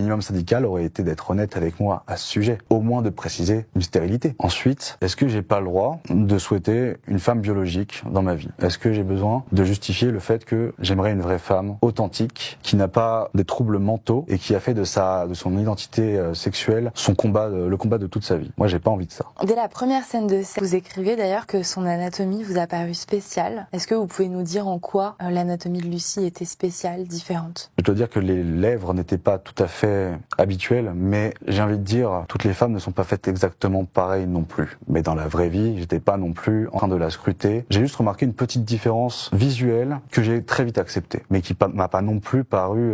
minimum syndical aurait été d'être honnête avec moi à ce sujet, au moins de préciser une stérilité. Ensuite, est-ce que j'ai pas le droit de souhaiter une femme biologique dans ma vie? Est-ce que j'ai besoin de justifier le fait que j'aimerais une vraie femme authentique, qui n'a pas des troubles mentaux et qui a fait de son identité sexuelle son combat, le combat de toute sa vie? Moi, j'ai pas envie de ça. Dès la première scène de sexe, vous écrivez d'ailleurs que son anatomie vous a paru spéciale. Est-ce que vous pouvez nous dire en quoi l'anatomie de Lucie était spéciale, différente? Je dois dire que les lèvres n'étaient pas tout à fait habituelles, mais j'ai envie de dire, toutes les femmes ne sont pas faites exactement pareilles non plus. Mais dans la vraie vie, j'étais pas non plus en train de la scruter. J'ai juste remarqué une petite différence visuelle que j'ai très vite acceptée, mais qui m'a pas non plus paru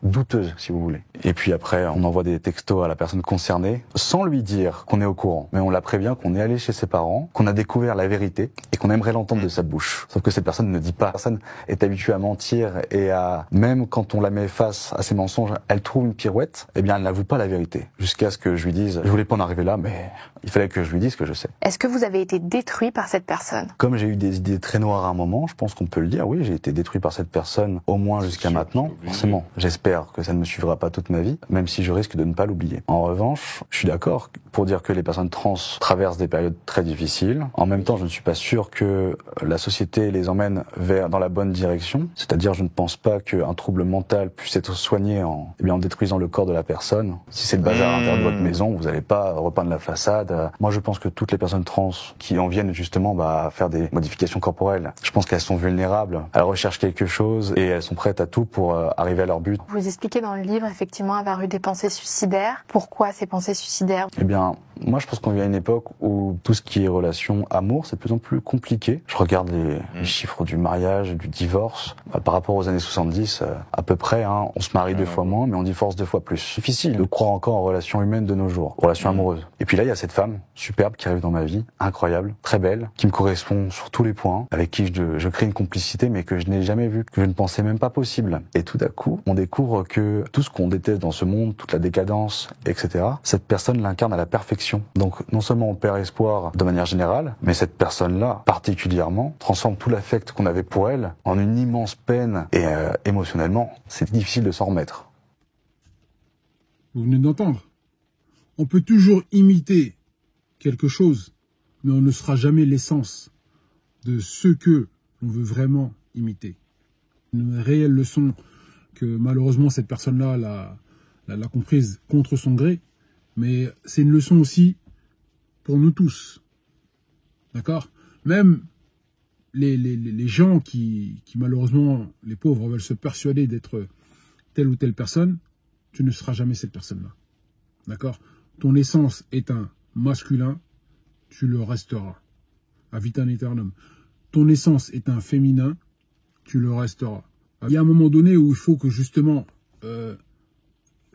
douteuse, si vous voulez. Et puis après, on envoie des textos à la personne concernée, sans lui dire qu'on est au courant. Mais on la prévient qu'on est allé chez ses parents, qu'on a découvert la vérité, et qu'on aimerait l'entendre de sa bouche. Sauf que cette personne ne dit pas. Personne est habituée à mentir, et même quand on la met face à ses mensonges, elle trouve une pirouette, eh bien elle n'avoue pas la vérité. Jusqu'à ce que je lui dise, je voulais pas en arriver là, mais il fallait que je lui dise ce que je sais. Est-ce que vous avez été détruit par cette personne? Comme j'ai eu des idées très noires à un moment, je pense qu'on peut le dire, oui, j'ai été détruit par cette personne, au moins jusqu'à maintenant. Forcément, j'espère que ça ne me suivra pas toute ma vie, même si je risque de ne pas l'oublier. En revanche, je suis d'accord pour dire que les personnes trans traversent des périodes très difficiles. En même temps, je ne suis pas sûr que la société les emmène dans la bonne direction. C'est-à-dire, je ne pense pas qu'un trouble mental puisse être soigné en détruisant le corps de la personne. Si c'est le bazar à l'intérieur de votre maison, vous n'allez pas repeindre la façade. Moi, je pense que toutes les personnes trans qui en viennent justement faire des modifications corporelles, je pense qu'elles sont vulnérables. Elles recherchent quelque chose et elles sont prêtes à tout pour arriver à leur but. Vous expliquez dans le livre, effectivement, avoir eu des pensées suicidaires. Pourquoi ces pensées suicidaires? Eh bien, moi, je pense qu'on vit à une époque où tout ce qui est relation amour, c'est de plus en plus compliqué. Je regarde les chiffres du mariage, du divorce. Par rapport aux années 70, à peu près, on se marie 2 fois moins, mais on divorce 2 fois plus. Difficile de croire encore en relations humaines de nos jours, relations amoureuses. Et puis là, il y a cette femme superbe qui arrive dans ma vie, incroyable, très belle, qui me correspond sur tous les points, avec qui je crée une complicité, mais que je n'ai jamais vue, que je ne pensais même pas possible. Et tout à coup, on découvre que tout ce qu'on déteste dans ce monde, toute la décadence, etc., cette personne l'incarne à la perfection. Donc non seulement on perd espoir de manière générale, mais cette personne-là, particulièrement, transforme tout l'affect qu'on avait pour elle en une immense peine et émotionnellement, c'est difficile de s'en remettre. Vous venez d'entendre. On peut toujours imiter quelque chose, mais on ne sera jamais l'essence de ce que l'on veut vraiment imiter. Une réelle leçon que malheureusement cette personne-là l'a comprise contre son gré, mais c'est une leçon aussi pour nous tous. D'accord? Même les gens qui malheureusement, les pauvres, veulent se persuader d'être telle ou telle personne, tu ne seras jamais cette personne-là. D'accord? Ton essence est un masculin, tu le resteras. A vitam aeternam. Ton essence est un féminin, tu le resteras. Il y a un moment donné où il faut que justement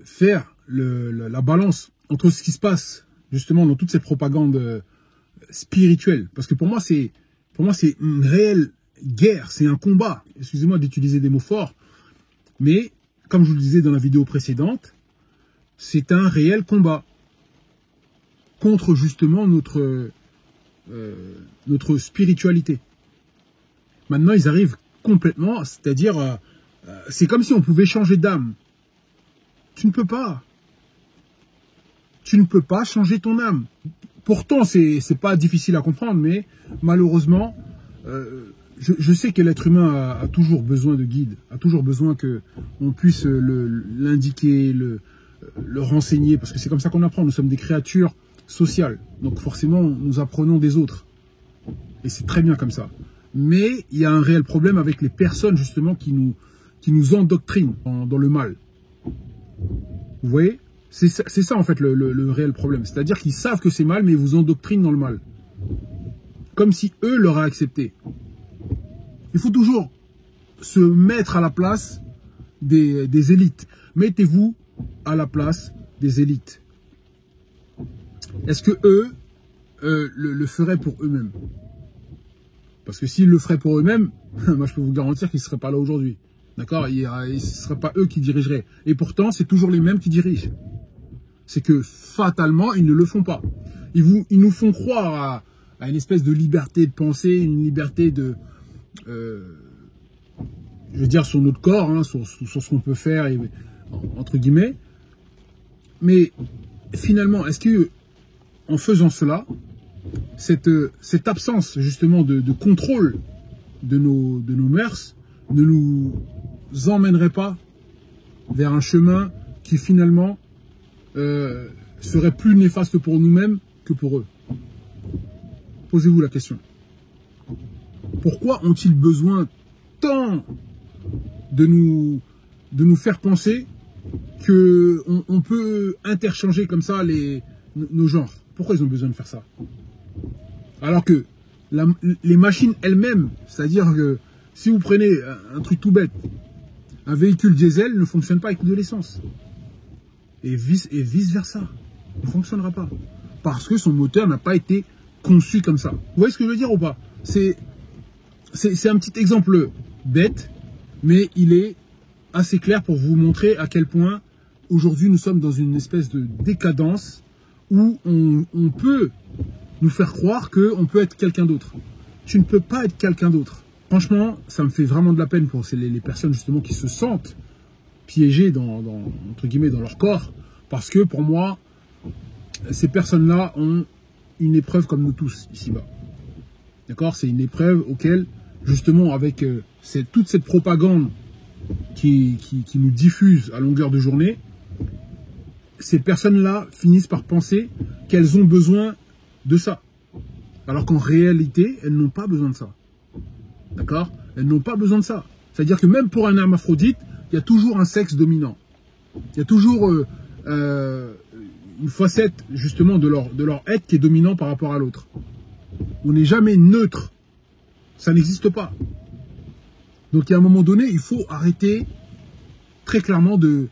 faire la balance entre ce qui se passe justement dans toutes ces propagandes spirituelles. Parce que pour moi, c'est une réelle guerre, c'est un combat. Excusez-moi d'utiliser des mots forts, mais comme je vous le disais dans la vidéo précédente, c'est un réel combat contre justement notre spiritualité. Maintenant, ils arrivent complètement, c'est-à-dire, c'est comme si on pouvait changer d'âme. Tu ne peux pas. Tu ne peux pas changer ton âme. Pourtant, c'est pas difficile à comprendre, mais malheureusement, je sais que l'être humain a toujours besoin de guide, a toujours besoin que on puisse l'indiquer, le renseigner, parce que c'est comme ça qu'on apprend. Nous sommes des créatures sociales, donc forcément, nous apprenons des autres. Et c'est très bien comme ça. Mais il y a un réel problème avec les personnes, justement, qui nous endoctrinent dans le mal. Vous voyez? C'est ça, en fait, le réel problème. C'est-à-dire qu'ils savent que c'est mal, mais ils vous endoctrinent dans le mal. Comme si eux l'auraient accepté. Il faut toujours se mettre à la place des élites. Mettez-vous à la place des élites. Est-ce que eux le feraient pour eux-mêmes? Parce que s'ils le feraient pour eux-mêmes, moi je peux vous garantir qu'ils ne seraient pas là aujourd'hui. D'accord? Ce ne seraient pas eux qui dirigeraient. Et pourtant, c'est toujours les mêmes qui dirigent. C'est que fatalement, ils ne le font pas. Ils nous font croire à une espèce de liberté de penser, une liberté de... je veux dire, sur notre corps, hein, sur ce qu'on peut faire, entre guillemets. Mais finalement, est-ce que en faisant cela, cette absence justement de contrôle de nos mœurs ne nous emmènerait pas vers un chemin qui finalement serait plus néfaste pour nous-mêmes que pour eux? Posez-vous la question. Pourquoi ont-ils besoin tant de nous faire penser que on peut interchanger comme ça nos genres? Pourquoi ils ont besoin de faire ça? Alors que les machines elles-mêmes, c'est-à-dire que si vous prenez un truc tout bête, un véhicule diesel ne fonctionne pas avec de l'essence. Et vice versa. Ne fonctionnera pas. Parce que son moteur n'a pas été conçu comme ça. Vous voyez ce que je veux dire ou pas? C'est un petit exemple bête, mais il est assez clair pour vous montrer à quel point aujourd'hui nous sommes dans une espèce de décadence où on peut nous faire croire qu'on peut être quelqu'un d'autre. Tu ne peux pas être quelqu'un d'autre. Franchement, ça me fait vraiment de la peine pour les personnes justement qui se sentent piégées entre guillemets, dans leur corps. Parce que pour moi, ces personnes-là ont une épreuve comme nous tous ici-bas. D'accord? C'est une épreuve auquel, justement, avec toute cette propagande qui nous diffuse à longueur de journée, ces personnes-là finissent par penser qu'elles ont besoin de ça. Alors qu'en réalité, elles n'ont pas besoin de ça. D'accord? Elles n'ont pas besoin de ça. C'est-à-dire que même pour un hermaphrodite, il y a toujours un sexe dominant. Il y a toujours une facette, justement, de leur être qui est dominant par rapport à l'autre. On n'est jamais neutre. Ça n'existe pas. Donc, à un moment donné, il faut arrêter très clairement de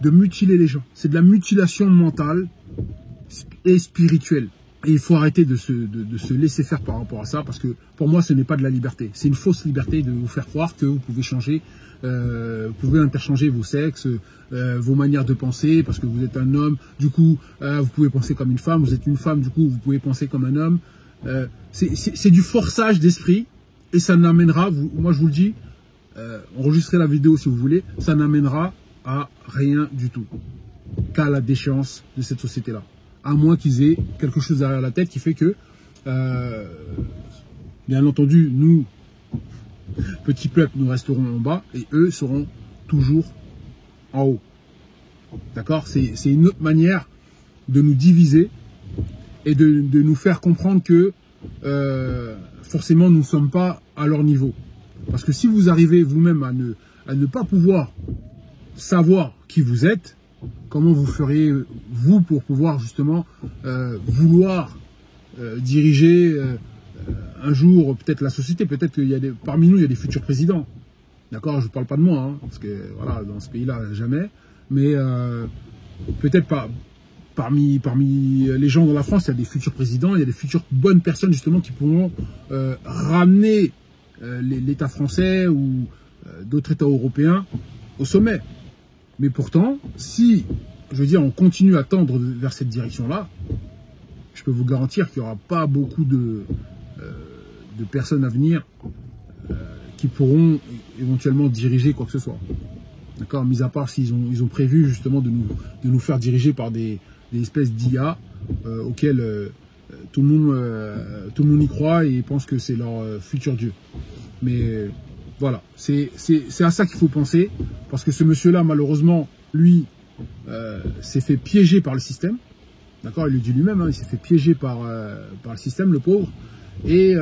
mutiler les gens. C'est de la mutilation mentale et spirituelle. Et il faut arrêter de se laisser faire par rapport à ça, parce que pour moi, ce n'est pas de la liberté. C'est une fausse liberté de vous faire croire que vous pouvez changer, vous pouvez interchanger vos sexes, vos manières de penser, parce que vous êtes un homme, du coup, vous pouvez penser comme une femme, vous êtes une femme, du coup, vous pouvez penser comme un homme. C'est du forçage d'esprit, et ça n'amènera, moi je vous le dis, enregistrez la vidéo si vous voulez, ça n'amènera à rien du tout, qu'à la déchéance de cette société-là. À moins qu'ils aient quelque chose derrière la tête qui fait que, bien entendu, nous, petit peuple, nous resterons en bas et eux seront toujours en haut. D'accord? C'est une autre manière de nous diviser et de nous faire comprendre que forcément nous ne sommes pas à leur niveau. Parce que si vous arrivez vous-même à ne pas pouvoir savoir qui vous êtes, comment vous feriez, vous, pour pouvoir justement vouloir diriger un jour peut-être la société? Peut-être qu'il y a parmi nous, il y a des futurs présidents. D'accord? Je ne parle pas de moi, hein, parce que voilà, dans ce pays-là, jamais. Mais peut-être pas parmi les gens dans la France, il y a des futurs présidents, il y a des futures bonnes personnes justement qui pourront ramener l'État français ou d'autres États européens au sommet. Mais pourtant, si, je veux dire, on continue à tendre vers cette direction-là, je peux vous garantir qu'il n'y aura pas beaucoup de personnes à venir qui pourront éventuellement diriger quoi que ce soit. D'accord? Mis à part s'ils ont prévu justement de nous faire diriger par des espèces d'IA auxquelles tout le monde y croit et pense que c'est leur futur Dieu. Mais voilà, c'est à ça qu'il faut penser, parce que ce monsieur-là, malheureusement, lui, s'est fait piéger par le système. D'accord, il le dit lui-même, hein, il s'est fait piéger par le système, le pauvre. Et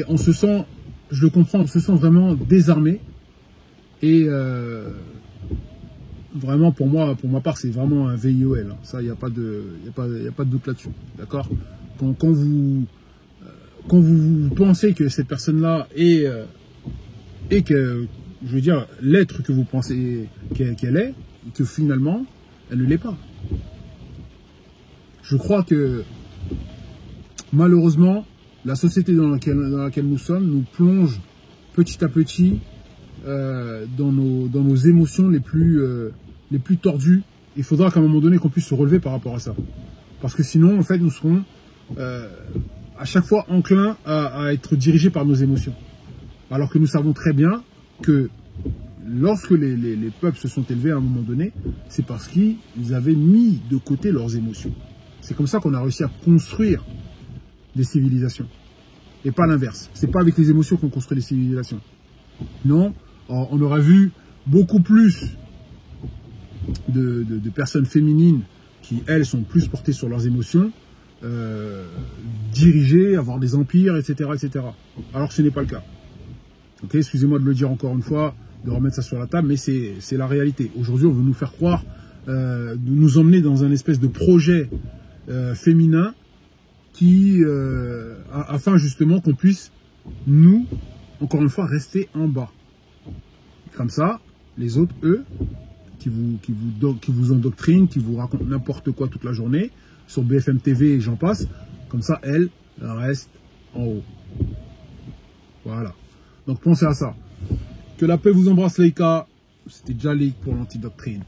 on se sent, je le comprends, on se sent vraiment désarmé. Et vraiment, pour ma part, c'est vraiment un VIOL. Hein. Ça, il n'y a pas de doute là-dessus. D'accord? Quand vous pensez que cette personne-là est que, je veux dire, l'être que vous pensez qu'elle est, et que finalement, elle ne l'est pas. Je crois que, malheureusement, la société dans laquelle nous sommes nous plonge petit à petit dans nos émotions les plus tordues. Il faudra qu'à un moment donné qu'on puisse se relever par rapport à ça. Parce que sinon, en fait, nous serons à chaque fois enclins à être dirigés par nos émotions. Alors que nous savons très bien que lorsque les peuples se sont élevés à un moment donné, c'est parce qu'ils avaient mis de côté leurs émotions. C'est comme ça qu'on a réussi à construire des civilisations. Et pas l'inverse. C'est pas avec les émotions qu'on construit des civilisations. Non, on aura vu beaucoup plus de personnes féminines qui, elles, sont plus portées sur leurs émotions, diriger, avoir des empires, etc., etc. Alors que ce n'est pas le cas. Ok, excusez-moi de le dire encore une fois, de remettre ça sur la table, mais c'est la réalité. Aujourd'hui, on veut nous faire croire, de nous emmener dans un espèce de projet féminin qui, afin justement qu'on puisse, nous, encore une fois, rester en bas. Comme ça, les autres, eux, qui vous endoctrinent, qui vous racontent n'importe quoi toute la journée, sur BFM TV et j'en passe, comme ça, elles restent en haut. Voilà. Donc pensez à ça. Que la paix vous embrasse, les gars. C'était Jalik pour l'antidoctrine.